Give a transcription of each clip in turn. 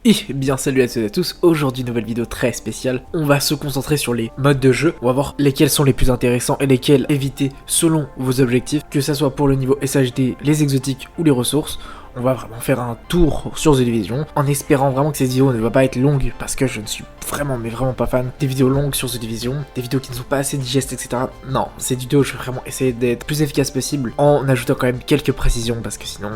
Et bien salut à toutes et à tous, aujourd'hui nouvelle vidéo très spéciale, on va se concentrer sur les modes de jeu, on va voir lesquels sont les plus intéressants et lesquels éviter selon vos objectifs, que ça soit pour le niveau SHD, les exotiques ou les ressources. On va vraiment faire un tour sur The Division, en espérant vraiment que cette vidéo ne va pas être longue, parce que je ne suis vraiment pas fan des vidéos longues sur The Division, des vidéos qui ne sont pas assez digestes, etc. Non, cette vidéo, je vais vraiment essayer d'être plus efficace possible, en ajoutant quand même quelques précisions, parce que sinon,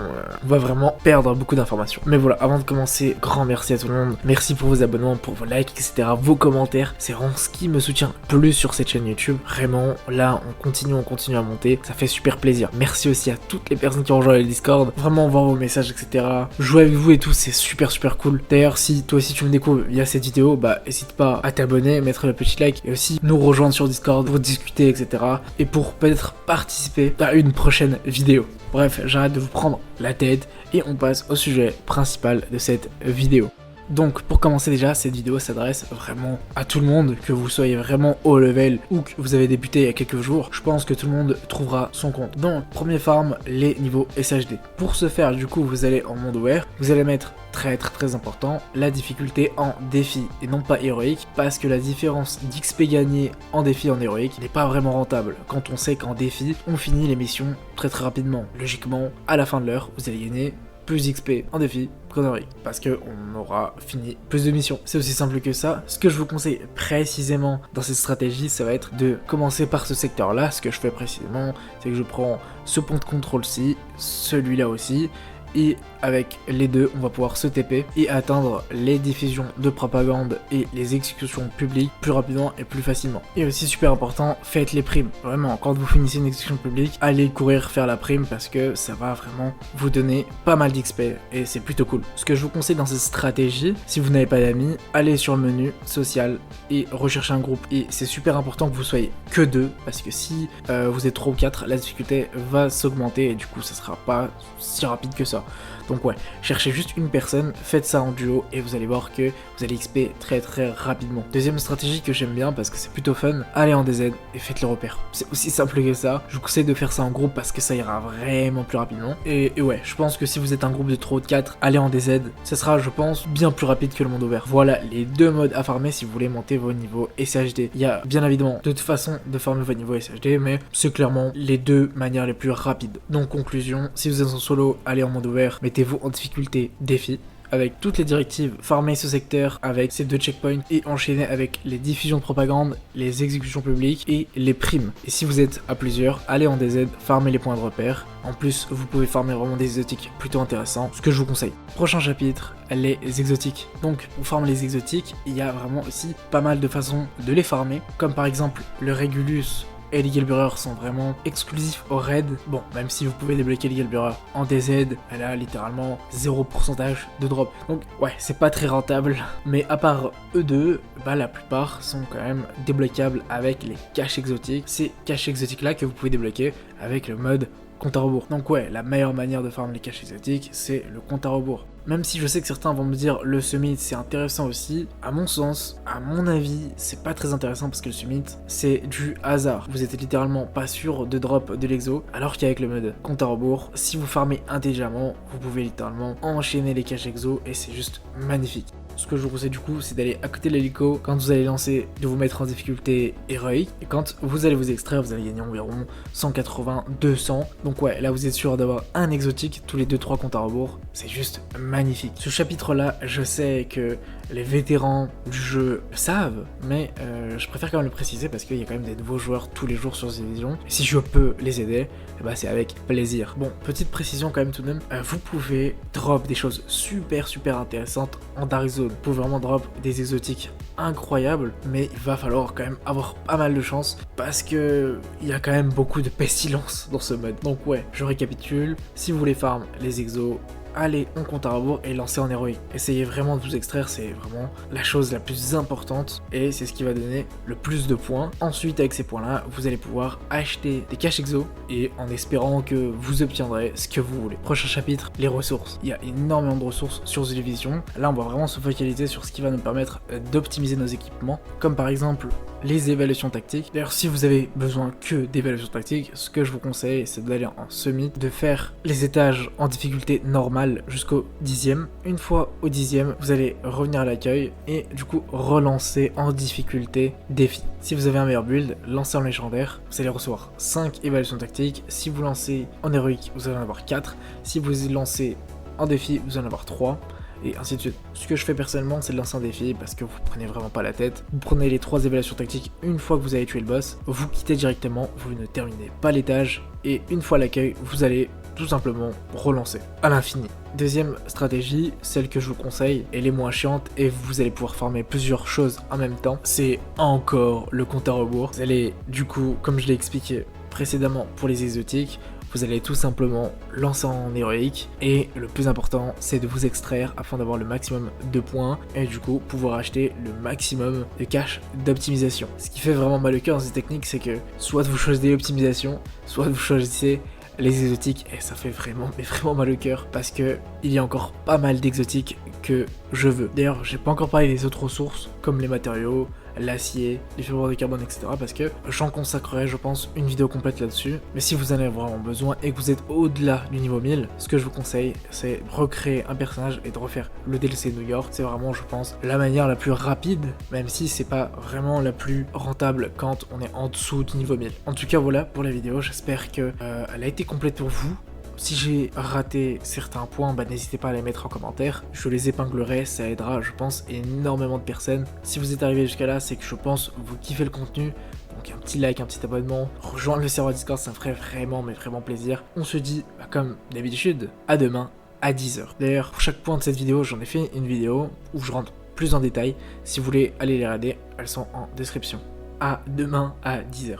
on va vraiment perdre beaucoup d'informations. Mais voilà, avant de commencer, grand merci à tout le monde, merci pour vos abonnements, pour vos likes, etc., vos commentaires, c'est vraiment ce qui me soutient plus sur cette chaîne YouTube. Vraiment, là, on continue à monter, ça fait super plaisir. Merci aussi à toutes les personnes qui ont rejoint le Discord, vraiment voir vos messages, etc. Jouer avec vous et tout, c'est super cool. D'ailleurs, si toi aussi tu me découvres via cette vidéo, bah n'hésite pas à t'abonner, mettre le petit like et aussi nous rejoindre sur Discord pour discuter, etc. Et pour peut-être participer à une prochaine vidéo. Bref, j'arrête de vous prendre la tête et on passe au sujet principal de cette vidéo. Donc pour commencer déjà, cette vidéo s'adresse vraiment à tout le monde, que vous soyez vraiment haut level ou que vous avez débuté il y a quelques jours, je pense que tout le monde trouvera son compte. Donc premier farm, les niveaux SHD. Pour ce faire, du coup, vous allez en monde ouvert, vous allez mettre très important, la difficulté en défi et non pas héroïque, parce que la différence d'XP gagné en défi et en héroïque n'est pas vraiment rentable, quand on sait qu'en défi, on finit les missions très rapidement. Logiquement, à la fin de l'heure, vous allez gagner plus XP en défi qu'en héroïque, parce qu'on aura fini plus de missions. C'est aussi simple que ça. Ce que je vous conseille précisément dans cette stratégie, ça va être de commencer par ce secteur là. Ce que je fais précisément, c'est que je prends ce pont de contrôle-ci, celui-là aussi, et avec les deux, on va pouvoir se TP et atteindre les diffusions de propagande et les exécutions publiques plus rapidement et plus facilement. Et aussi super important, faites les primes. Vraiment, quand vous finissez une exécution publique, allez courir faire la prime parce que ça va vraiment vous donner pas mal d'XP et c'est plutôt cool. Ce que je vous conseille dans cette stratégie, si vous n'avez pas d'amis, allez sur le menu social et recherchez un groupe. Et c'est super important que vous soyez que deux, parce que si vous êtes 3 ou 4, la difficulté va s'augmenter et du coup ça sera pas si rapide que ça. Donc ouais, cherchez juste une personne, faites ça en duo et vous allez voir que vous allez XP très rapidement. Deuxième stratégie que j'aime bien parce que c'est plutôt fun, allez en DZ et faites le repère. C'est aussi simple que ça, je vous conseille de faire ça en groupe parce que ça ira vraiment plus rapidement. Et ouais, je pense que si vous êtes un groupe de 3 ou de 4, allez en DZ, ça sera je pense bien plus rapide que le monde ouvert. Voilà les deux modes à farmer si vous voulez monter vos niveaux SHD. Il y a bien évidemment d'autres façons de farmer vos niveaux SHD, mais c'est clairement les deux manières les plus rapides. Donc conclusion, si vous êtes en solo, allez en monde ouvert, mettez-vous en difficulté défi avec toutes les directives, farmer ce secteur avec ces deux checkpoints et enchaîner avec les diffusions de propagande, les exécutions publiques et les primes. Et si vous êtes à plusieurs, allez en DZ, farmer les points de repère. En plus, vous pouvez farmer vraiment des exotiques plutôt intéressants, ce que je vous conseille. Prochain chapitre, les exotiques. Donc, pour farmer les exotiques, il y a vraiment aussi pas mal de façons de les farmer, comme par exemple le Regulus et les Gilburers sont vraiment exclusifs au raid. Bon, même si vous pouvez débloquer les Gilburers en DZ, elle a littéralement 0% de drop. Donc ouais, c'est pas très rentable. Mais à part eux deux, bah la plupart sont quand même débloquables avec les caches exotiques. Ces caches exotiques là que vous pouvez débloquer avec le mode compte à rebours. Donc ouais, la meilleure manière de farmer les caches exotiques, c'est le compte à rebours. Même si je sais que certains vont me dire le summit c'est intéressant aussi, à mon sens, à mon avis, c'est pas très intéressant parce que le summit c'est du hasard. Vous êtes littéralement pas sûr de drop de l'exo, alors qu'avec le mode compte à rebours, si vous farmez intelligemment, vous pouvez littéralement enchaîner les caches exo et c'est juste magnifique. Ce que je vous conseille du coup, c'est d'aller à côté de l'hélico quand vous allez lancer, de vous mettre en difficulté héroïque. Et quand vous allez vous extraire, vous allez gagner environ 180, 200. Donc ouais, là vous êtes sûr d'avoir un exotique tous les 2-3 comptes à rebours. C'est juste magnifique. Ce chapitre-là, je sais que les vétérans du jeu le savent, mais je préfère quand même le préciser parce qu'il y a quand même des nouveaux joueurs tous les jours sur The Division. Et si je peux les aider, bah c'est avec plaisir. Bon, petite précision quand même tout de même, vous pouvez drop des choses super intéressantes en Dark Zone. Vous pouvez vraiment drop des exotiques incroyables, mais il va falloir quand même avoir pas mal de chance parce que il y a quand même beaucoup de pestilence dans ce mode. Donc ouais, je récapitule, si vous voulez farm les exos, allez en compte à rebours et lancez en héroïque. Essayez vraiment de vous extraire, c'est vraiment la chose la plus importante et c'est ce qui va donner le plus de points. Ensuite, avec ces points-là, vous allez pouvoir acheter des caches exo et en espérant que vous obtiendrez ce que vous voulez. Prochain chapitre, les ressources. Il y a énormément de ressources sur The Division. Là, on va vraiment se focaliser sur ce qui va nous permettre d'optimiser nos équipements, comme par exemple les évaluations tactiques. D'ailleurs, si vous avez besoin que d'évaluations tactiques, ce que je vous conseille, c'est d'aller en semi, de faire les étages en difficulté normale normal jusqu'au 10e. Une fois au 10e, vous allez revenir à l'accueil et du coup relancer en difficulté défi. Si vous avez un meilleur build, lancez en légendaire, vous allez recevoir 5 évaluations tactiques. Si vous lancez en héroïque, vous allez en avoir 4. Si vous lancez en défi, vous allez en avoir 3. Et ainsi de suite. Ce que je fais personnellement, c'est de lancer un défi parce que vous prenez vraiment pas la tête. Vous prenez les 3 évaluations tactiques une fois que vous avez tué le boss, vous quittez directement, vous ne terminez pas l'étage, et une fois à l'accueil, vous allez tout simplement relancer à l'infini. Deuxième stratégie, celle que je vous conseille, elle est moins chiante et vous allez pouvoir farmer plusieurs choses en même temps, c'est encore le compte à rebours. Vous allez du coup, comme je l'ai expliqué précédemment pour les exotiques, vous allez tout simplement lancer en héroïque et le plus important c'est de vous extraire afin d'avoir le maximum de points et du coup pouvoir acheter le maximum de cash d'optimisation. Ce qui fait vraiment mal au cœur dans cette technique, c'est que soit vous choisissez l'optimisation, soit vous choisissez les exotiques, et ça fait vraiment mal au cœur parce que il y a encore pas mal d'exotiques que je veux. D'ailleurs, j'ai pas encore parlé des autres ressources comme les matériaux, l'acier, les fibres de carbone, etc. parce que j'en consacrerai, je pense, une vidéo complète là-dessus. Mais si vous en avez vraiment besoin et que vous êtes au-delà du niveau 1000, ce que je vous conseille, c'est recréer un personnage et de refaire le DLC New York. C'est vraiment, je pense, la manière la plus rapide, même si c'est pas vraiment la plus rentable quand on est en dessous du niveau 1000. En tout cas, voilà pour la vidéo. J'espère que elle a été complète pour vous. Si j'ai raté certains points, n'hésitez pas à les mettre en commentaire. Je les épinglerai, ça aidera, je pense, énormément de personnes. Si vous êtes arrivé jusqu'à là, c'est que je pense vous kiffez le contenu. Donc un petit like, un petit abonnement, rejoindre le serveur Discord, ça me ferait vraiment plaisir. On se dit, comme d'habitude, à demain à 10h. D'ailleurs, pour chaque point de cette vidéo, j'en ai fait une vidéo où je rentre plus en détail. Si vous voulez aller les regarder, elles sont en description. À demain à 10h.